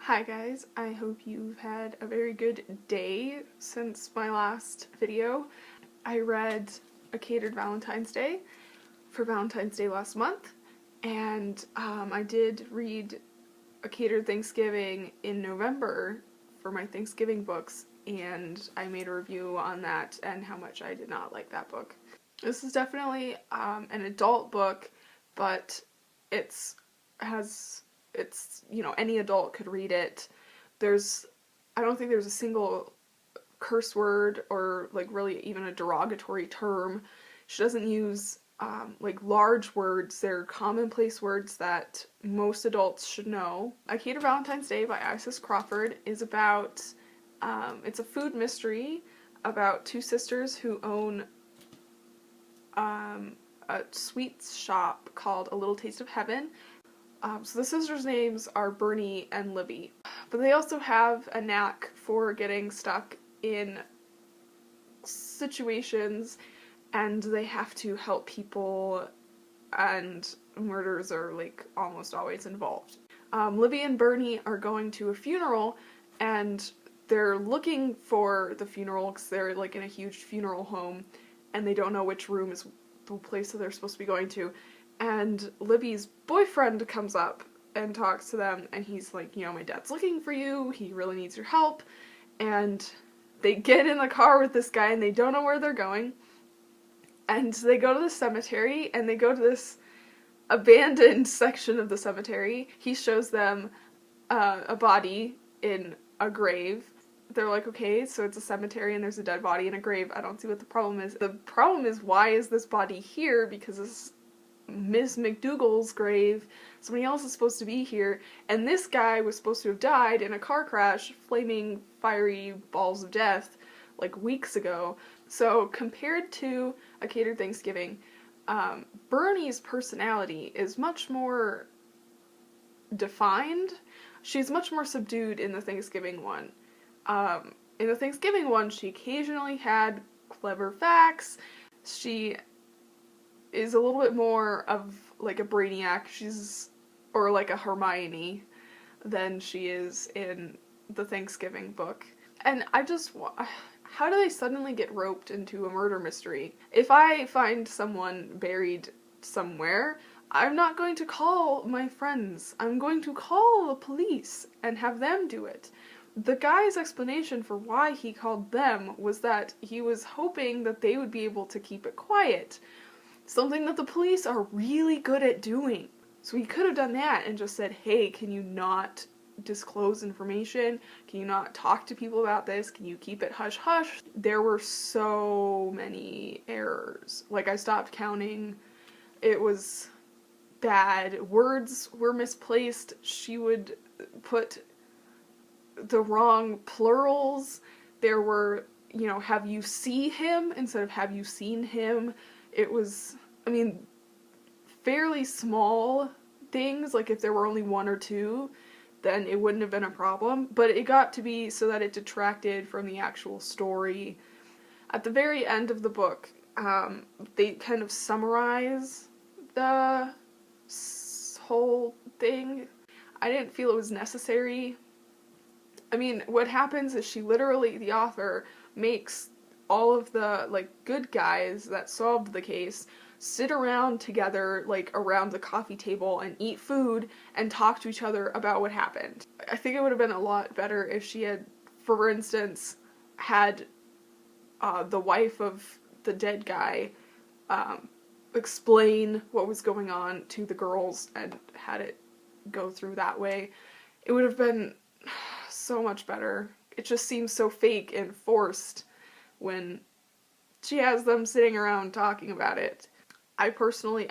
Hi guys, I hope you've had a very good day since my last video. I read A Catered Valentine's Day for Valentine's Day last month, and I did read A Catered Thanksgiving in November for my Thanksgiving books, and I made a review on that and how much I did not like that book. This is definitely an adult book, but it's any adult could read it. I don't think there's a single curse word or like really even a derogatory term. She doesn't use like large words. They're commonplace words that most adults should know. A Catered Valentine's Day by Isis Crawford is about, it's a food mystery about two sisters who own a sweets shop called A Little Taste of Heaven. So the sisters' names are Bernie and Libby. But they also have a knack for getting stuck in situations and they have to help people, and murders are like almost always involved. Libby and Bernie are going to a funeral and they're looking for the funeral because they're like in a huge funeral home and they don't know which room is the place that they're supposed to be going to. And Libby's boyfriend comes up and talks to them, and he's like, my dad's looking for you, he really needs your help. And they get in the car with this guy and they don't know where they're going. And they go to the cemetery, and they go to this abandoned section of the cemetery. He shows them a body in a grave. They're like, okay, so it's a cemetery and there's a dead body in a grave. I don't see what the problem is. The problem is, why is this body here? Because this Miss McDougal's grave. Somebody else is supposed to be here, and this guy was supposed to have died in a car crash, flaming fiery balls of death, like weeks ago. So compared to A Catered Thanksgiving, Bernie's personality is much more defined. She's much more subdued in the Thanksgiving one. In the Thanksgiving one, she occasionally had clever facts. She is a little bit more of like a brainiac, or like a Hermione, than she is in the Thanksgiving book. And how do they suddenly get roped into a murder mystery? If I find someone buried somewhere, I'm not going to call my friends. I'm going to call the police and have them do it. The guy's explanation for why he called them was that he was hoping that they would be able to keep it quiet. Something that the police are really good at doing. So he could have done that and just said, hey, can you not disclose information? Can you not talk to people about this? Can you keep it hush-hush? There were so many errors. Like, I stopped counting. It was bad. Words were misplaced. She would put the wrong plurals. There were, have you see him instead of have you seen him. It was, fairly small things, like if there were only one or two, then it wouldn't have been a problem, but it got to be so that it detracted from the actual story. At the very end of the book, they kind of summarize the whole thing. I didn't feel it was necessary. What happens is the author makes all of the, good guys that solved the case sit around together, around the coffee table and eat food and talk to each other about what happened. I think it would have been a lot better if she had, for instance, had the wife of the dead guy explain what was going on to the girls and had it go through that way. It would have been so much better. It just seems so fake and forced when she has them sitting around talking about it. I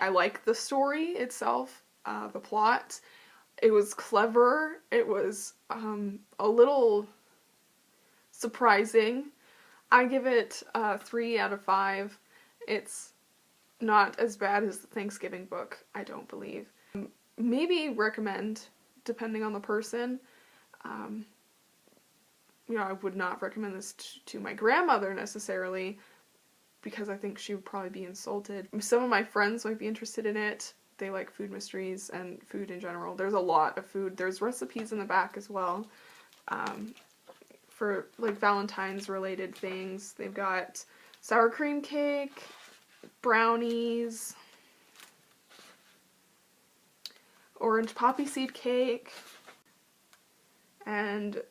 like the story itself, the plot. It was clever. It was a little surprising. I give it 3 out of 5. It's not as bad as the Thanksgiving book, I don't believe. Maybe recommend, depending on the person. I would not recommend this to my grandmother necessarily, because I think she would probably be insulted. Some of my friends might be interested in it. they like food mysteries and food in general. There's a lot of food. There's recipes in the back as well for like Valentine's related things. They've got sour cream cake, brownies, orange poppy seed cake, and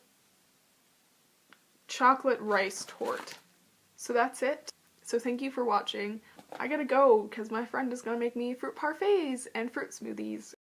chocolate rice torte. So that's it. So thank you for watching. I gotta go because my friend is gonna make me fruit parfaits and fruit smoothies.